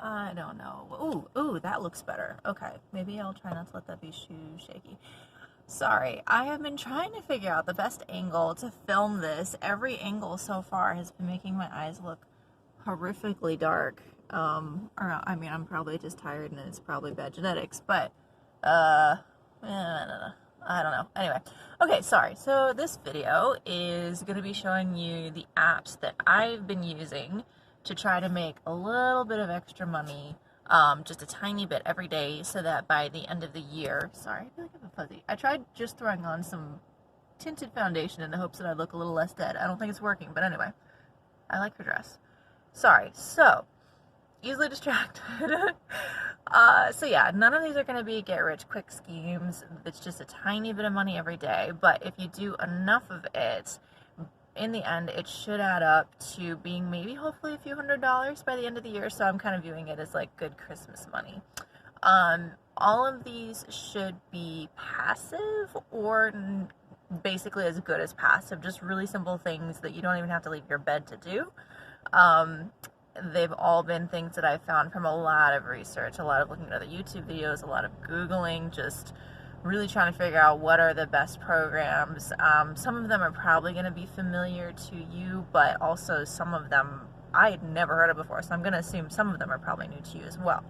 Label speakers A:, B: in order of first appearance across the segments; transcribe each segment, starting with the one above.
A: I don't know. Ooh, that looks better. Okay, maybe I'll try not to let that be too shaky. Sorry, I have been trying to figure out the best angle to film this. Every angle so far has been making my eyes look horrifically dark. Or I mean, I'm probably just tired and it's probably bad genetics, but, I don't know. Anyway, okay, sorry. So this video is going to be showing you the apps that I've been using to try to make a little bit of extra money, just a tiny bit every day, so that by the end of the year, sorry, I feel like I have a fuzzy. I tried just throwing on some tinted foundation in the hopes that I'd look a little less dead. I don't think it's working, but anyway, I like her dress. Sorry, so, easily distracted. So yeah, none of these are going to be get-rich-quick schemes. It's just a tiny bit of money every day, but if you do enough of it, in the end, it should add up to being maybe hopefully a few $100s by the end of the year, so I'm kind of viewing it as like good Christmas money. All of these should be passive or basically as good as passive, just really simple things that you don't even have to leave your bed to do. They've all been things that I've found from a lot of research, a lot of looking at other YouTube videos, a lot of Googling, just really trying to figure out what are the best programs. Some of them are probably going to be familiar to you, but also some of them I had never heard of before, so I'm going to assume some of them are probably new to you as well.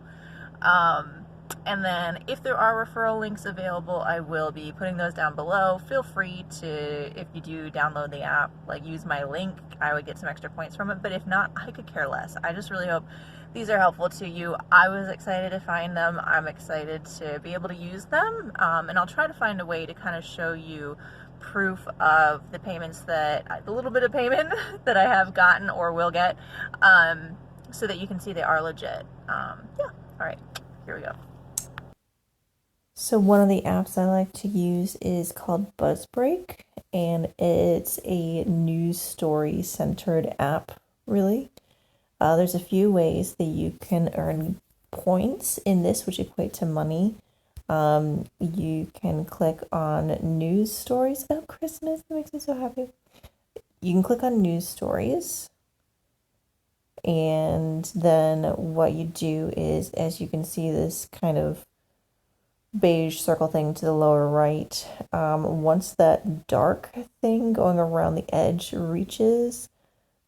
A: And then if there are referral links available, I will be putting those down below. Feel free to, if you do download the app, like use my link. I would get some extra points from it, but if not, I could care less. I just really hope these are helpful to you. I was excited to find them. I'm excited to be able to use them, and I'll try to find a way to kind of show you proof of the payments that, the little bit of payment that I have gotten or will get, so that you can see they are legit. Yeah, all right, here we go.
B: So one of the apps I like to use is called BuzzBreak, and it's a news story centered app, really. There's a few ways that you can earn points in this, which equate to money. You can click on news stories about Christmas. That makes me so happy. You can click on news stories, and then what you do is, as you can see, this kind of beige circle thing to the lower right, once that dark thing going around the edge reaches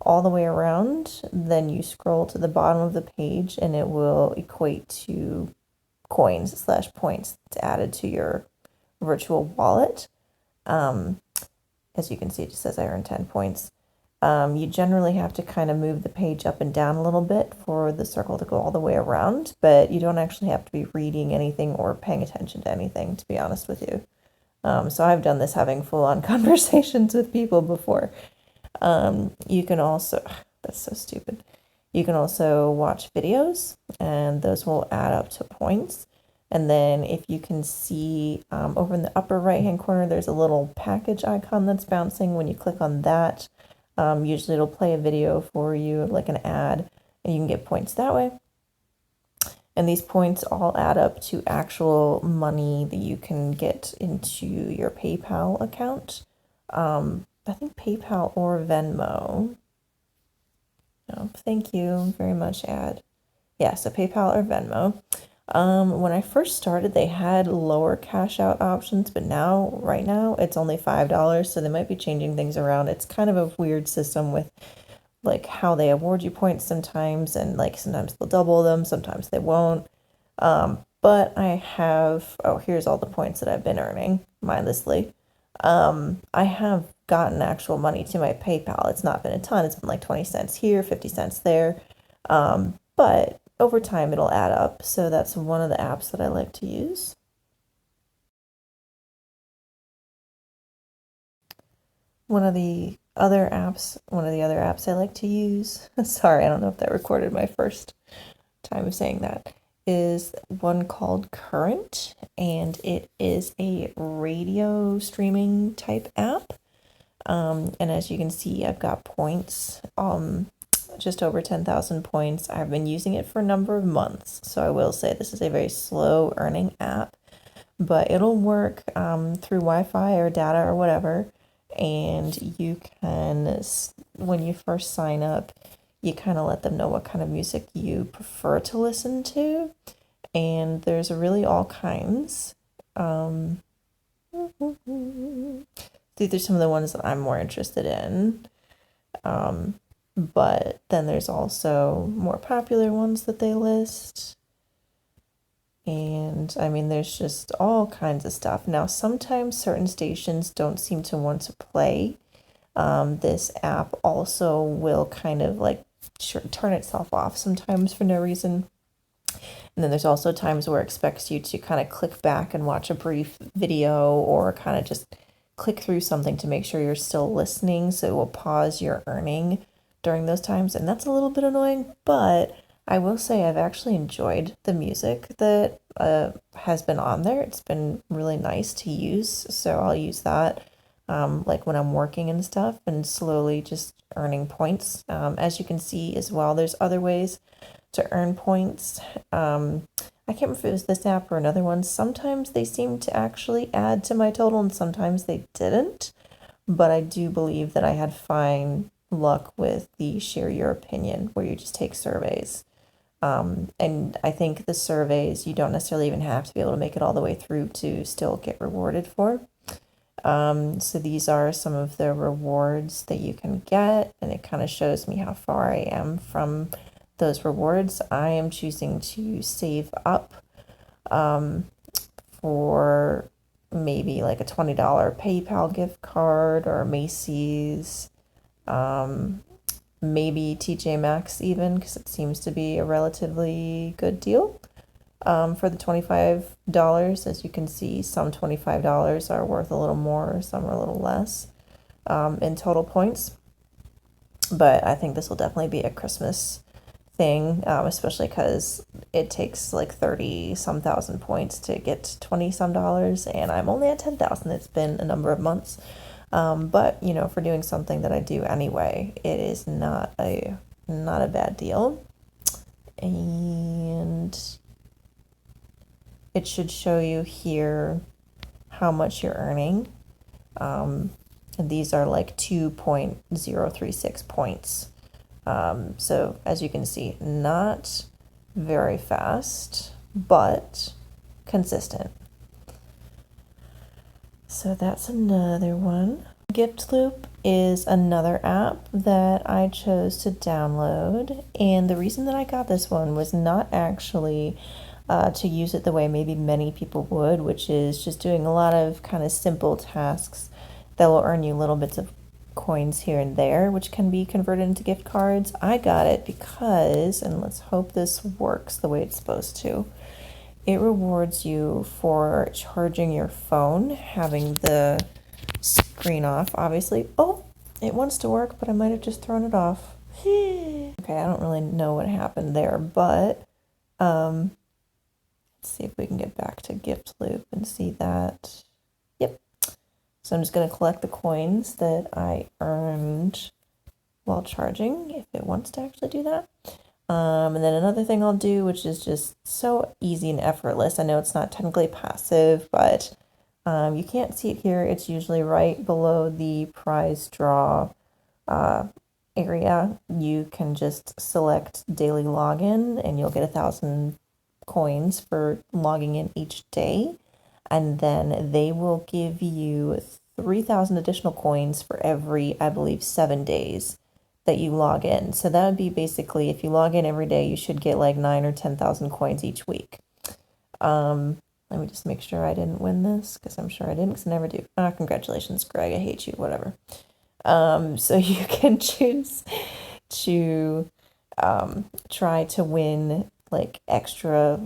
B: all the way around, then you scroll to the bottom of the page and it will equate to coins / points that's added to your virtual wallet. As you can see, it just says I earned 10 points. You generally have to kind of move the page up and down a little bit for the circle to go all the way around, but you don't actually have to be reading anything or paying attention to anything, to be honest with you. So I've done this having full-on conversations with people before. You can also, that's so stupid. You can also watch videos, and those will add up to points. And then if you can see over in the upper right-hand corner, there's a little package icon that's bouncing. When you click on that, usually it'll play a video for you, like an ad, and you can get points that way. And these points all add up to actual money that you can get into your PayPal account. I think PayPal or Venmo. Oh, thank you very much, ad. Yeah, so PayPal or Venmo. When I first started, they had lower cash out options, but right now, it's only $5, so they might be changing things around. It's kind of a weird system with like how they award you points sometimes, and like sometimes they'll double them, sometimes they won't. But I have, here's all the points that I've been earning mindlessly. I have gotten actual money to my PayPal. It's not been a ton. It's been like 20 cents here, 50 cents there. But over time it'll add up. So that's one of the apps that I like to use. One of the other apps I like to use, sorry, I don't know if that recorded my first time of saying that, is one called Current, and it is a radio streaming type app. And as you can see, I've got points, just over 10,000 points. I've been using it for a number of months, so I will say this is a very slow earning app, but it'll work through Wi-Fi or data or whatever. And you can, when you first sign up, you kind of let them know what kind of music you prefer to listen to. And there's really all kinds. These are some of the ones that I'm more interested in. But then there's also more popular ones that they list. And I mean, there's just all kinds of stuff. Now, sometimes certain stations don't seem to want to play. This app also will kind of like turn itself off sometimes for no reason. And then there's also times where it expects you to kind of click back and watch a brief video or kind of just click through something to make sure you're still listening. So it will pause your earning during those times. And that's a little bit annoying, but I will say I've actually enjoyed the music that has been on there. It's been really nice to use. So I'll use that like when I'm working and stuff and slowly just earning points. As you can see as well, there's other ways to earn points. I can't remember if it was this app or another one. Sometimes they seem to actually add to my total and sometimes they didn't. But I do believe that I had fine luck with the Share Your Opinion, where you just take surveys. And I think the surveys you don't necessarily even have to be able to make it all the way through to still get rewarded for. So these are some of the rewards that you can get, and it kind of shows me how far I am from those rewards. I am choosing to save up for maybe like a $20 PayPal gift card or Macy's, maybe TJ Maxx even, because it seems to be a relatively good deal for the $25. As you can see, some $25 are worth a little more, some are a little less in total points. But I think this will definitely be a Christmas thing, especially because it takes like 30 some thousand points to get 20 some dollars, and I'm only at 10,000. It's been a number of months, but you know, for doing something that I do anyway, it is not a bad deal. And it should show you here how much you're earning. And these are like 2.036 points. So as you can see, not very fast, but consistent. So that's another one. Giftloop is another app that I chose to download. And the reason that I got this one was not actually to use it the way maybe many people would, which is just doing a lot of kind of simple tasks that will earn you little bits of coins here and there, which can be converted into gift cards. I got it because, and let's hope this works the way it's supposed to, it rewards you for charging your phone, having the screen off, obviously. Oh, it wants to work, but I might have just thrown it off. Okay, I don't really know what happened there, but let's see if we can get back to Giftloop and see that. Yep. So I'm just going to collect the coins that I earned while charging, if it wants to actually do that. And then another thing I'll do, which is just so easy and effortless. I know it's not technically passive, but you can't see it here. It's usually right below the prize draw area. You can just select daily login and you'll get 1,000 coins for logging in each day. And then they will give you 3,000 additional coins for every, I believe, 7 days that you log in. So that would be basically, if you log in every day, you should get like 9 or 10,000 coins each week. Let me just make sure I didn't win this, because I'm sure I didn't, because I never do. Congratulations, Greg. I hate you. Whatever. So you can choose to try to win like extra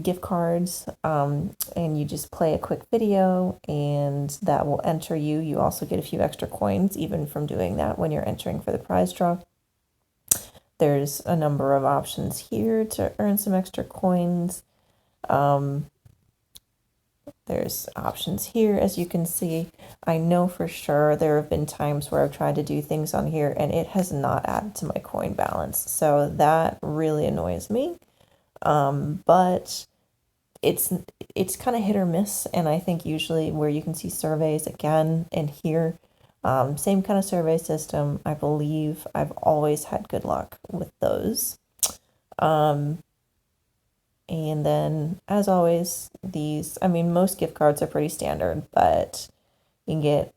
B: gift cards, and you just play a quick video and that will enter you. You also get a few extra coins even from doing that when you're entering for the prize draw. There's a number of options here to earn some extra coins. There's options here, as you can see. I know for sure there have been times where I've tried to do things on here and it has not added to my coin balance, so that really annoys me. But it's kind of hit or miss, and I think usually where you can see surveys again and here, Same kind of survey system. I believe I've always had good luck with those. And then, as always, these, I mean, most gift cards are pretty standard, but you can get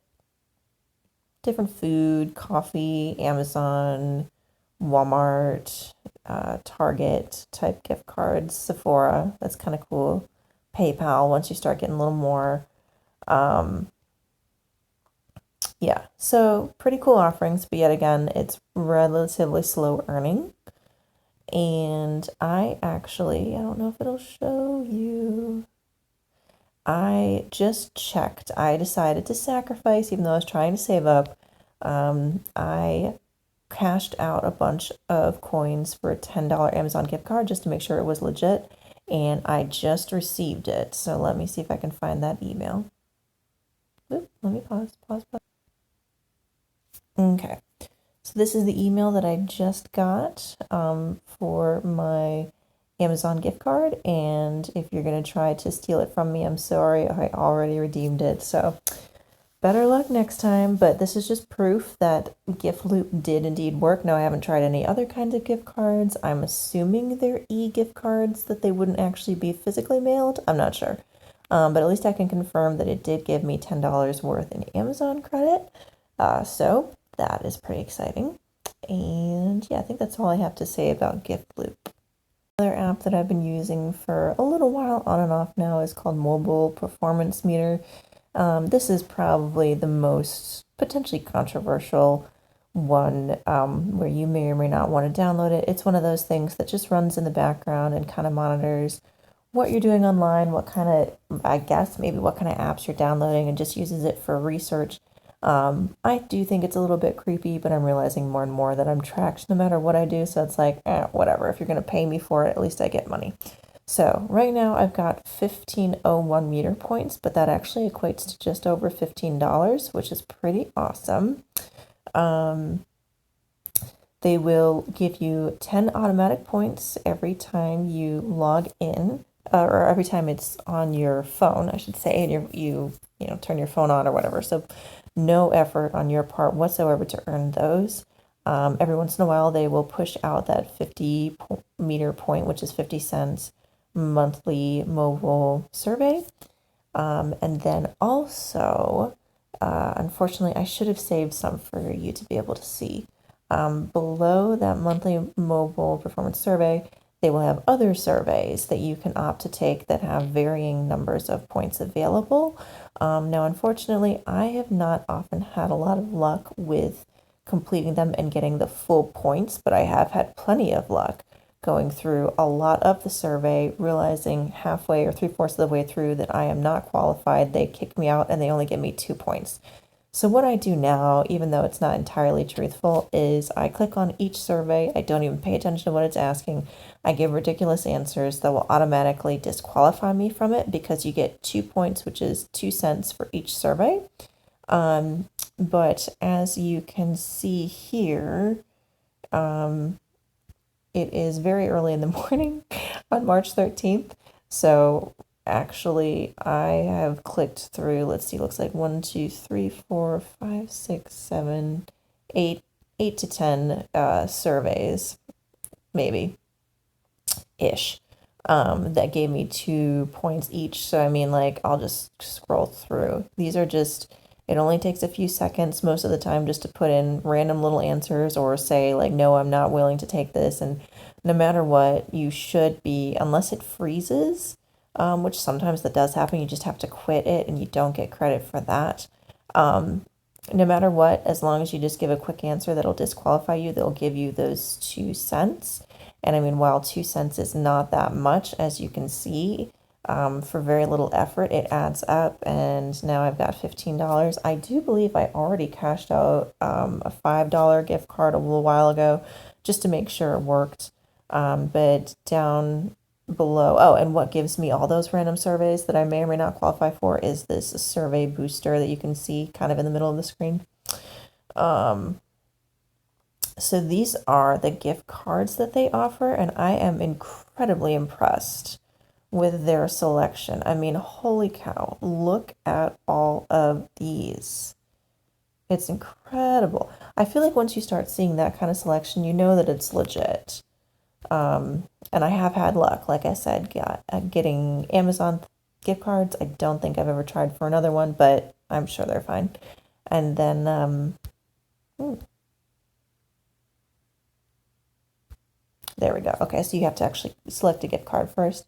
B: different food, coffee, Amazon, Walmart, Target type gift cards, Sephora, that's kind of cool. PayPal, once you start getting a little more. Yeah, so pretty cool offerings, but yet again, it's relatively slow earning. And I don't know if it'll show you. I just checked. I decided to sacrifice, even though I was trying to save up. I cashed out a bunch of coins for a $10 Amazon gift card just to make sure it was legit, and I just received it. So let me see if I can find that email. Oop, let me pause. Okay, so this is the email that I just got for my Amazon gift card, and if you're going to try to steal it from me, I'm sorry, I already redeemed it, so better luck next time. But this is just proof that Giftloop did indeed work. Now, I haven't tried any other kinds of gift cards. I'm assuming they're e-gift cards, that they wouldn't actually be physically mailed. I'm not sure. But at least I can confirm that it did give me $10 worth in Amazon credit. So that is pretty exciting. And yeah, I think that's all I have to say about Giftloop. Another app that I've been using for a little while on and off now is called Mobile Performance Meter. This is probably the most potentially controversial one, where you may or may not want to download it. It's one of those things that just runs in the background and kind of monitors what you're doing online, what kind of, I guess, maybe what kind of apps you're downloading, and just uses it for research. I do think it's a little bit creepy, but I'm realizing more and more that I'm tracked no matter what I do. So it's like, whatever. If you're going to pay me for it, at least I get money. So right now I've got 1501 meter points, but that actually equates to just over $15, which is pretty awesome. They will give you 10 automatic points every time you log in, or every time it's on your phone, I should say, and you turn your phone on or whatever. So no effort on your part whatsoever to earn those. Every once in a while, they will push out that 50 meter point, which is 50 cents monthly mobile survey. And then also, unfortunately, I should have saved some for you to be able to see. Below that monthly mobile performance survey, they will have other surveys that you can opt to take that have varying numbers of points available. Now, unfortunately, I have not often had a lot of luck with completing them and getting the full points, but I have had plenty of luck going through a lot of the survey, realizing halfway or 3/4 of the way through that I am not qualified. They kick me out and they only give me 2 points. So what I do now, even though it's not entirely truthful, is I click on each survey. I don't even pay attention to what it's asking. I give ridiculous answers that will automatically disqualify me from it, because you get 2 points, which is 2 cents for each survey. But as you can see here, it is very early in the morning on March 13th. So actually, I have clicked through, let's see, looks like 1, 2, 3, 4, 5, 6, 7, 8 to 10 surveys, maybe ish, that gave me 2 points each. So I mean, like, I'll just scroll through. These are just, it only takes a few seconds most of the time just to put in random little answers or say, like, no, I'm not willing to take this. And no matter what, you should be, unless it freezes, which sometimes that does happen, you just have to quit it and you don't get credit for that. No matter what, as long as you just give a quick answer that'll disqualify you, they'll give you those 2 cents. And I mean, while 2 cents is not that much, as you can see, for very little effort, it adds up. And now I've got $15. I do believe I already cashed out a $5 gift card a little while ago just to make sure it worked. But down below, oh, and what gives me all those random surveys that I may or may not qualify for is this survey booster that you can see kind of in the middle of the screen. So these are the gift cards that they offer, and I am incredibly impressed with their selection. I mean, holy cow, look at all of these. It's incredible. I feel like once you start seeing that kind of selection, you know that it's legit. And I have had luck, like I said, getting Amazon gift cards. I don't think I've ever tried for another one, but I'm sure they're fine. And then, there we go. Okay, so you have to actually select a gift card first,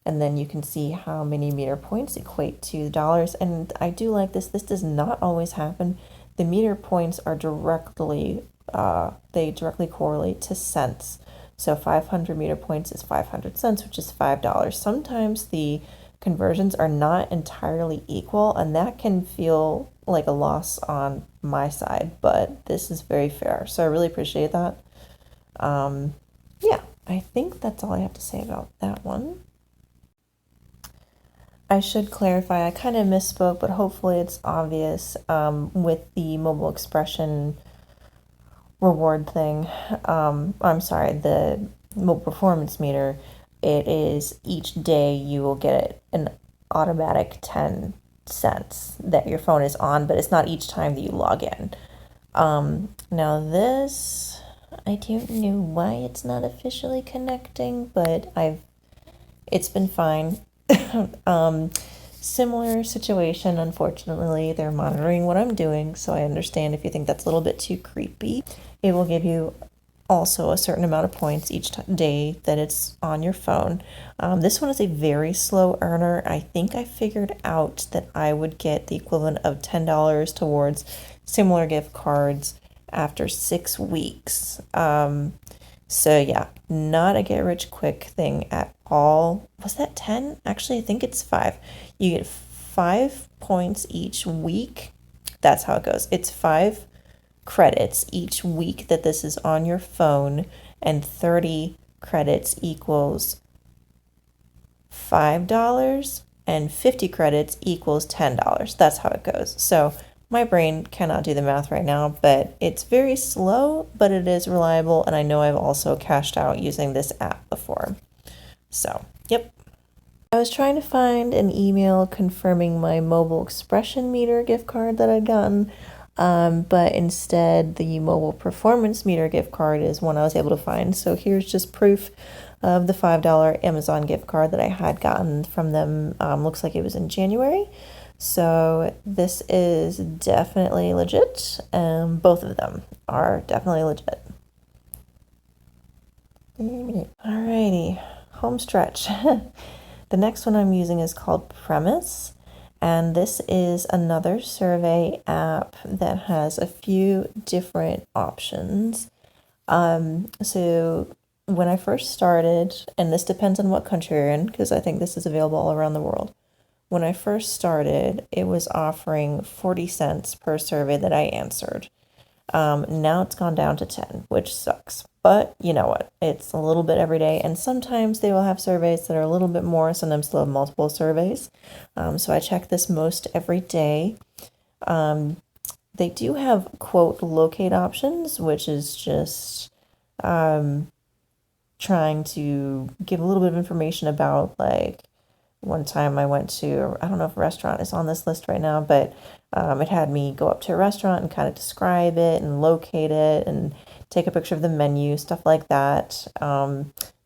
B: and then you can see how many meter points equate to dollars. And I do like this. This does not always happen. The meter points are they directly correlate to cents. So 500 meter points is 500 cents, which is $5. Sometimes the conversions are not entirely equal, and that can feel like a loss on my side, but this is very fair. So I really appreciate that. Yeah, I think that's all I have to say about that one. I should clarify, I kind of misspoke, but hopefully it's obvious with the mobile expression reward thing. I'm sorry, the mobile performance meter, it is each day you will get an automatic 10 cents that your phone is on, but it's not each time that you log in. Now this, I don't know why it's not officially connecting, but it's been fine. Similar situation, unfortunately, they're monitoring what I'm doing, so I understand if you think that's a little bit too creepy. It will give you also a certain amount of points each day that it's on your phone. This one is a very slow earner. I think I figured out that I would get the equivalent of $10 towards similar gift cards after 6 weeks. So yeah, not a get rich quick thing at all. Was that 10? Actually, I think it's 5. You get 5 points each week. That's how it goes. It's 5 credits each week that this is on your phone, and 30 credits equals $5, and 50 credits equals $10. That's how it goes. So my brain cannot do the math right now, but it's very slow, but it is reliable, and I know I've also cashed out using this app before. So, yep. I was trying to find an email confirming my mobile expression meter gift card that I'd gotten, but instead the mobile performance meter gift card is one I was able to find. So here's just proof of the $5 Amazon gift card that I had gotten from them. Looks like it was in January. So this is definitely legit. Both of them are definitely legit. Alrighty, home stretch. The next one I'm using is called Premise, and this is another survey app that has a few different options. So when I first started, and this depends on what country you're in, because I think this is available all around the world. When I first started, it was offering 40 cents per survey that I answered. Now it's gone down to 10, which sucks. But you know what? It's a little bit every day, and sometimes they will have surveys that are a little bit more. Sometimes they'll have multiple surveys. So I check this most every day. They do have quote locate options, which is just trying to give a little bit of information about, like, one time I went to, I don't know if a restaurant is on this list right now, but it had me go up to a restaurant and kind of describe it and locate it and take a picture of the menu, stuff like that.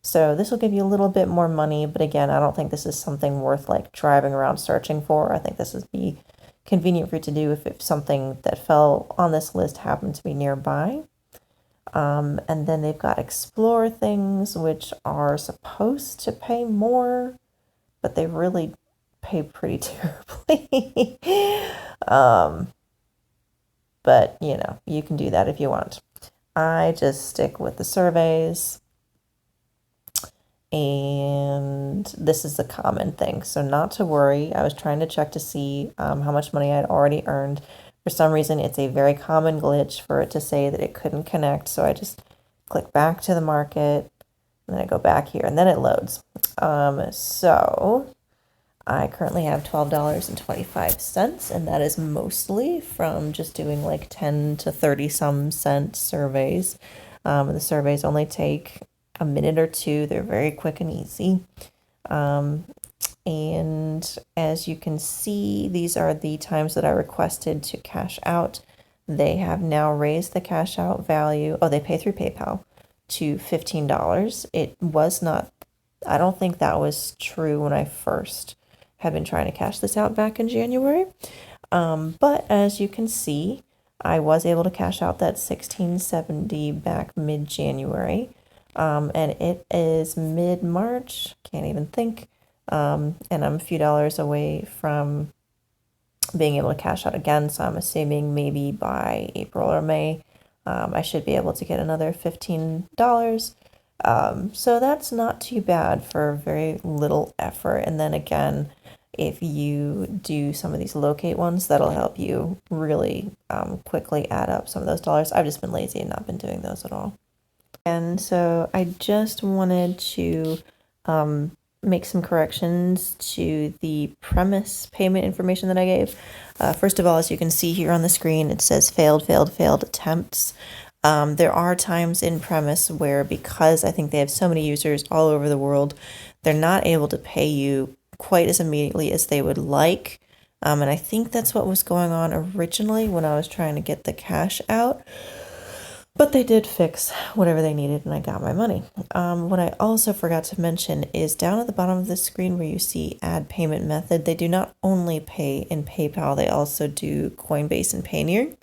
B: So this will give you a little bit more money, but again, I don't think this is something worth like driving around searching for. I think this would be convenient for you to do if something that fell on this list happened to be nearby. And then they've got explore things, which are supposed to pay more, but they really pay pretty terribly. But you know, you can do that if you want. I just stick with the surveys, and this is a common thing, so not to worry. I was trying to check to see how much money I'd already earned. For some reason, it's a very common glitch for it to say that it couldn't connect, so I just click back to the market, and then I go back here, and then it loads. So I currently have $12.25, and that is mostly from just doing like 10 to 30 some cent surveys. The surveys only take a minute or two. They're very quick and easy. And as you can see, these are the times that I requested to cash out. They have now raised the cash out value. Oh, they pay through PayPal to $15. It was not, I don't think that was true when I first had been trying to cash this out back in January. But as you can see, I was able to cash out that $16.70 back mid-January. And it is mid-March, can't even think. And I'm a few dollars away from being able to cash out again. So I'm assuming maybe by April or May, I should be able to get another $15. So that's not too bad for very little effort. And then again, if you do some of these locate ones, that'll help you really quickly add up some of those dollars. I've just been lazy and not been doing those at all. And so I just wanted to make some corrections to the premise payment information that I gave. First of all, as you can see here on the screen, it says failed attempts. There are times in premise where, because I think they have so many users all over the world, they're not able to pay you quite as immediately as they would like. And I think that's what was going on originally when I was trying to get the cash out. But they did fix whatever they needed and I got my money. What I also forgot to mention is down at the bottom of the screen where you see add payment method, they do not only pay in PayPal, they also do Coinbase and Payoneer.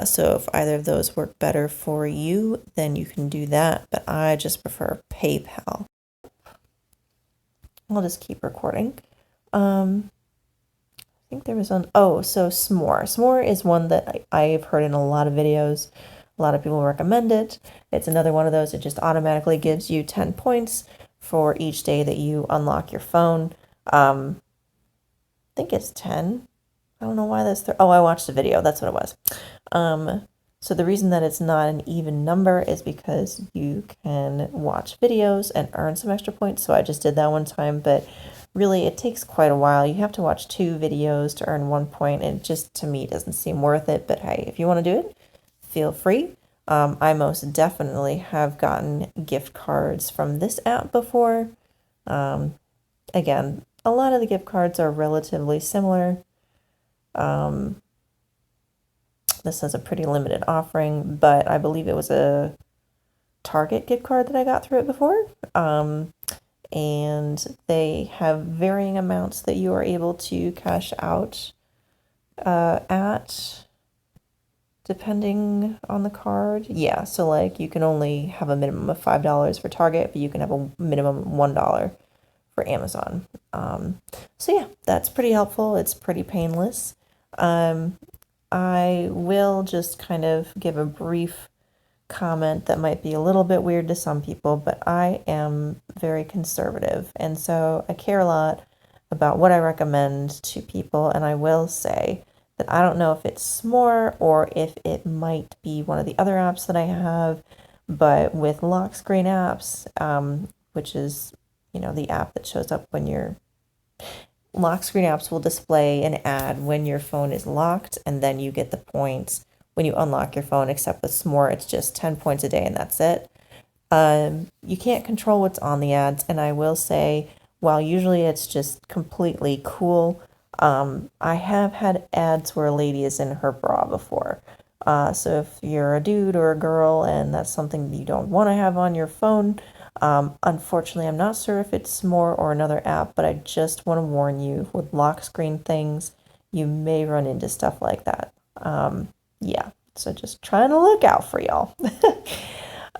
B: So if either of those work better for you, then you can do that. But I just prefer PayPal. I'll just keep recording. I think there was so S'more. S'more is one that I've heard in a lot of videos. A lot of people recommend it. It's another one of those that just automatically gives you 10 points for each day that you unlock your phone. I think it's 10. I don't know why that's there. Oh, I watched the video. That's what it was. So the reason that it's not an even number is because you can watch videos and earn some extra points. So I just did that one time, but really it takes quite a while. You have to watch 2 videos to earn 1 point, and just to me doesn't seem worth it. But hey, if you want to do it, feel free. I most definitely have gotten gift cards from this app before. Again, a lot of the gift cards are relatively similar. This has a pretty limited offering, but I believe it was a Target gift card that I got through it before. And they have varying amounts that you are able to cash out at, depending on the card. Yeah, so like you can only have a minimum of $5 for Target, but you can have a minimum of $1 for Amazon. So yeah, that's pretty helpful. It's pretty painless. I will just kind of give a brief comment that might be a little bit weird to some people, but I am very conservative, and so I care a lot about what I recommend to people. And I will say that I don't know if it's S'more or if it might be one of the other apps that I have, but with lock screen apps, which is, the app that shows up when you're lock screen apps will display an ad when your phone is locked, and then you get the points when you unlock your phone, except with S'more, it's just 10 points a day and that's it. You can't control what's on the ads, and I will say, while usually it's just completely cool, I have had ads where a lady is in her bra before. So if you're a dude or a girl and that's something you don't want to have on your phone, unfortunately, I'm not sure if it's S'more or another app, but I just want to warn you, with lock screen things, you may run into stuff like that. Yeah, so just trying to look out for y'all.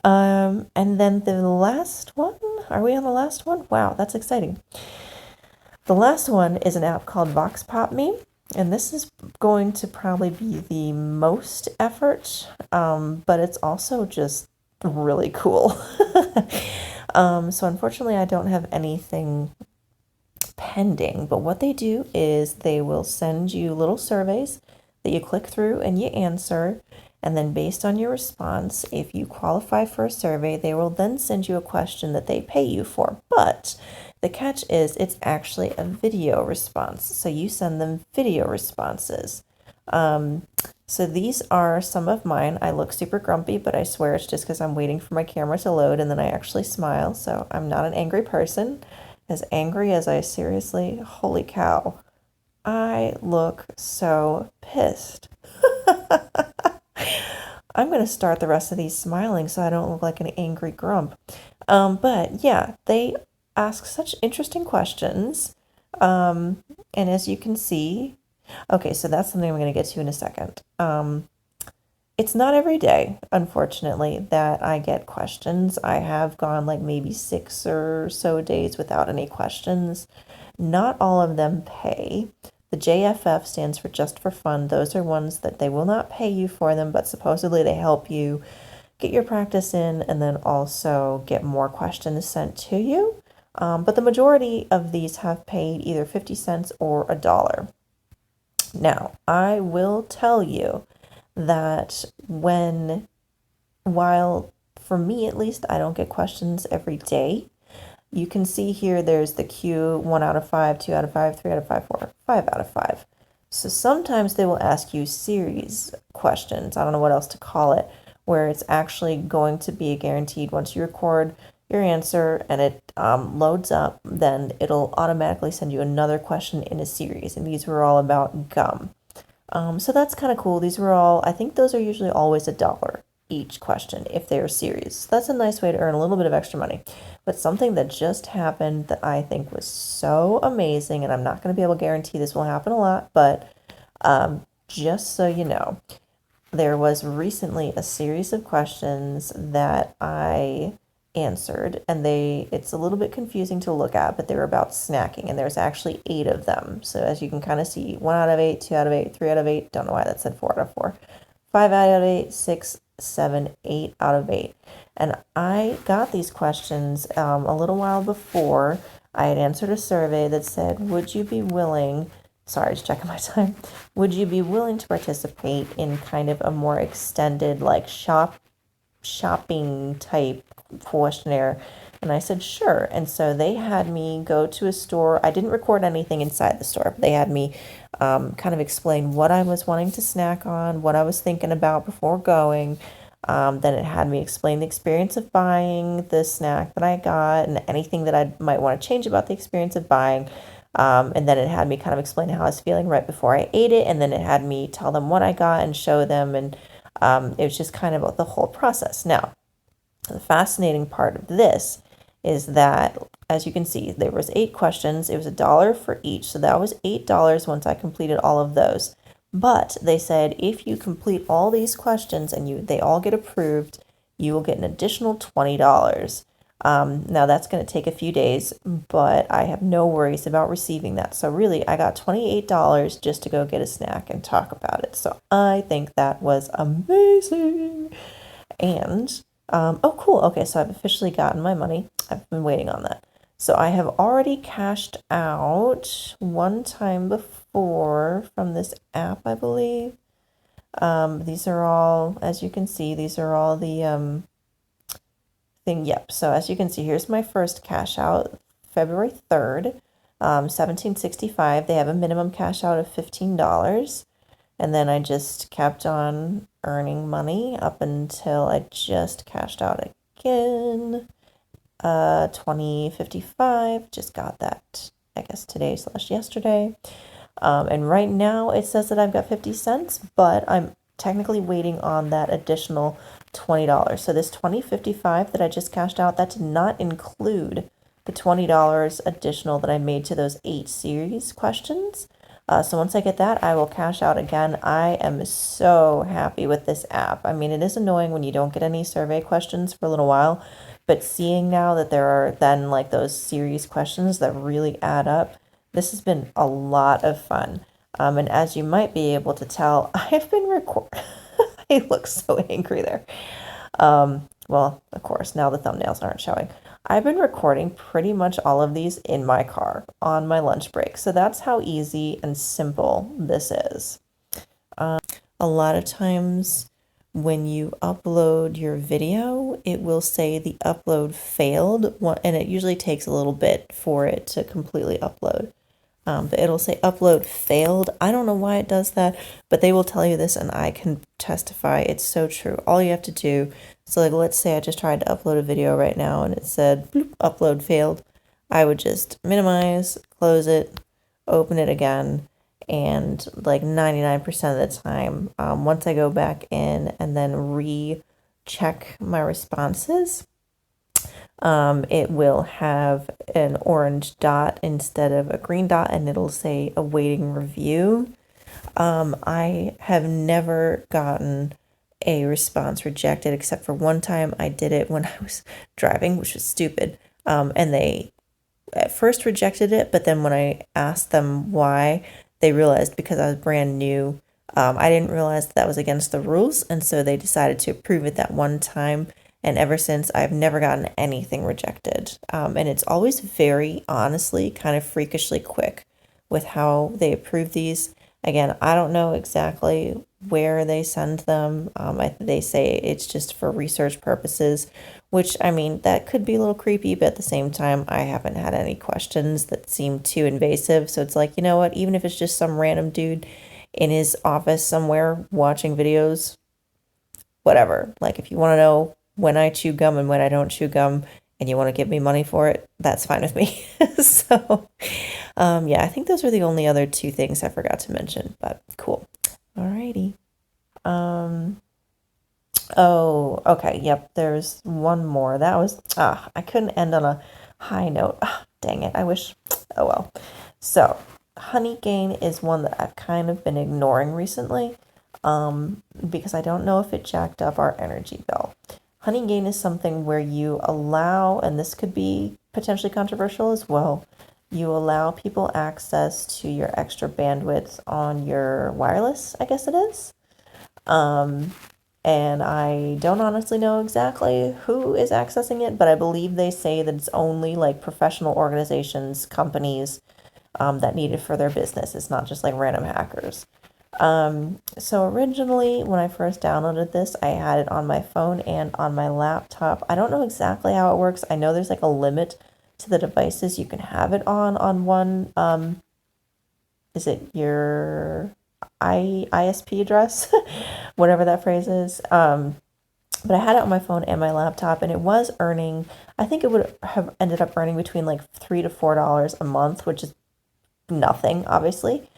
B: And then the last one, are we on the last one? Wow, that's exciting. The last one is an app called Voxpopme, and this is going to probably be the most effort, but it's also just really cool. So unfortunately, I don't have anything pending, but what they do is they will send you little surveys that you click through and you answer, and then based on your response, if you qualify for a survey, they will then send you a question that they pay you for. But the catch is it's actually a video response, so you send them video responses. So these are some of mine. I look super grumpy, but I swear it's just because I'm waiting for my camera to load, and then I actually smile, so I'm not an angry person. As angry as I seriously, holy cow, I look so pissed. I'm going to start the rest of these smiling so I don't look like an angry grump. But yeah, they ask such interesting questions. Um, and as you can see, okay, so that's something I'm going to get to in a second. It's not every day, unfortunately, that I get questions. I have gone like maybe 6 or so days without any questions. Not all of them pay. The JFF stands for just for fun. Those are ones that they will not pay you for them, but supposedly they help you get your practice in and then also get more questions sent to you. But the majority of these have paid either 50 cents or $1. Now, I will tell you that while for me at least, I don't get questions every day, you can see here there's the Q 1 out of 5, 2 out of 5, 3 out of 5, 4, 5 out of 5. So sometimes they will ask you series questions. I don't know what else to call it, where it's actually going to be guaranteed once you record your answer and it loads up, then it'll automatically send you another question in a series. And these were all about gum. So that's kind of cool. These were all, I think those are usually always $1 each question if they're series. So that's a nice way to earn a little bit of extra money. But something that just happened that I think was so amazing, and I'm not going to be able to guarantee this will happen a lot, but just so you know, there was recently a series of questions that I answered, and it's a little bit confusing to look at, but they were about snacking, and there's actually 8 of them. So as you can kind of see, 1 out of 8, 2 out of 8, 3 out of 8, don't know why that said 4 out of 4, 5 out of 8, 6, 7, 8 out of 8. And I got these questions a little while before. I had answered a survey that said, would you be willing, sorry, just checking my time, would you be willing to participate in kind of a more extended like shopping type questionnaire? And I said, sure. And so they had me go to a store. I didn't record anything inside the store, but they had me kind of explain what I was wanting to snack on, what I was thinking about before going. Then it had me explain the experience of buying the snack that I got and anything that I might want to change about the experience of buying. And then it had me kind of explain how I was feeling right before I ate it. And then it had me tell them what I got and show them. And it was just kind of the whole process. Now, the fascinating part of this is that, as you can see, there was 8 questions. It was $1 for each. So that was $8 once I completed all of those. But they said if you complete all these questions and they all get approved, you will get an additional $20. Now that's going to take a few days, but I have no worries about receiving that. So really, I got $28 just to go get a snack and talk about it. So I think that was amazing. And, oh, cool. Okay, so I've officially gotten my money. I've been waiting on that. So I have already cashed out one time before from this app, I believe. These are all, as you can see, these are all the thing. Yep. So as you can see, here's my first cash out, February 3rd, 1765. They have a minimum cash out of $15. And then I just kept on earning money up until I just cashed out again. 2055, just got that, I guess today/yesterday. And right now it says that I've got 50 cents, but I'm technically waiting on that additional $20. So this 2055 that I just cashed out, that did not include the $20 additional that I made to those 8 series questions. So once I get that, I will cash out again. I am so happy with this app. I mean, it is annoying when you don't get any survey questions for a little while, but seeing now that there are then like those series questions that really add up, this has been a lot of fun. And as you might be able to tell, I've been I look so angry there. Well, of course, now the thumbnails aren't showing. I've been recording pretty much all of these in my car on my lunch break. So that's how easy and simple this is. A lot of times when you upload your video, it will say the upload failed, and it usually takes a little bit for it to completely upload. But it'll say upload failed. I don't know why it does that, but they will tell you this, and I can testify it's so true. All you have to do, so like let's say I just tried to upload a video right now and it said bloop, upload failed. I would just minimize, close it, open it again, And like 99% of the time, once I go back in and then recheck my responses, it will have an orange dot instead of a green dot, and it'll say awaiting review. I have never gotten a response rejected except for one time I did it when I was driving, which was stupid. And they at first rejected it, but then when I asked them why, they realized because I was brand new, I didn't realize that was against the rules, and so they decided to approve it that one time. And ever since, I've never gotten anything rejected. And it's always very honestly kind of freakishly quick with how they approve these. Again, I don't know exactly where they send them. They say it's just for research purposes, which, I mean, that could be a little creepy, but at the same time, I haven't had any questions that seem too invasive. So it's like, you know what, even if it's just some random dude in his office somewhere watching videos, whatever. Like, if you want to know when I chew gum and when I don't chew gum, and you want to give me money for it, that's fine with me. So, yeah, I think those were the only other two things I forgot to mention, but cool. Alrighty. Oh, okay. Yep. There's one more. That was, I couldn't end on a high note. Dang it. I wish, oh well. So, Honeygain is one that I've kind of been ignoring recently, because I don't know if it jacked up our energy bill. Honeygain is something where you allow, and this could be potentially controversial as well, you allow people access to your extra bandwidth on your wireless, I guess it is. And I don't honestly know exactly who is accessing it, but I believe they say that it's only like professional organizations, companies, that need it for their business. It's not just like random hackers. So originally, when I first downloaded this, I had it on my phone and on my laptop. I don't know exactly how it works. I know there's like a limit to the devices you can have it on one. Is it your ISP address? Whatever that phrase is. But I had it on my phone and my laptop, and it was earning, I think it would have ended up earning between like $3 to $4 a month, which is nothing, obviously.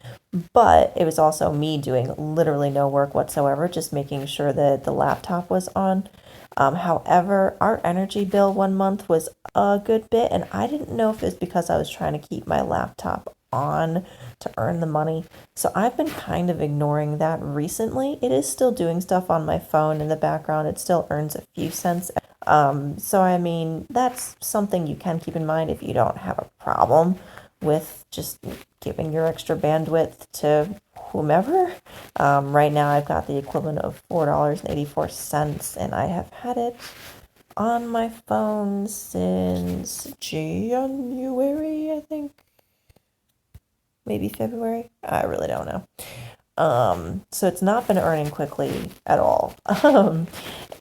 B: But it was also me doing literally no work whatsoever, just making sure that the laptop was on. However, our energy bill one month was a good bit, and I didn't know if it was because I was trying to keep my laptop on to earn the money. So I've been kind of ignoring that recently. It is still doing stuff on my phone in the background. It still earns a few cents. So I mean, that's something you can keep in mind if you don't have a problem with just giving your extra bandwidth to whomever. Right now I've got the equivalent of $4.84, and I have had it on my phone since January, I think. Maybe February. I really don't know. So it's not been earning quickly at all.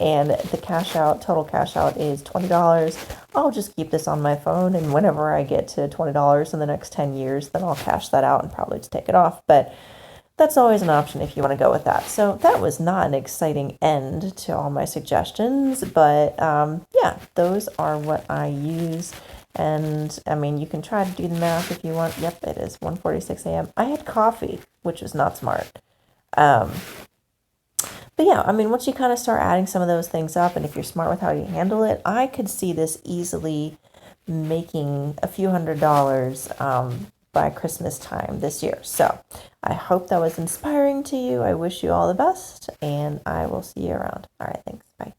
B: And the total cash out is $20. I'll just keep this on my phone, and whenever I get to $20 in the next 10 years, then I'll cash that out and probably just take it off. But that's always an option if you want to go with that. So that was not an exciting end to all my suggestions, but yeah, those are what I use. And I mean, you can try to do the math if you want. Yep, it is 1:46 a.m. I had coffee, which was not smart. But yeah, I mean, once you kind of start adding some of those things up, and if you're smart with how you handle it, I could see this easily making a few $100s by Christmas time this year. So I hope that was inspiring to you. I wish you all the best, and I will see you around. All right, thanks. Bye.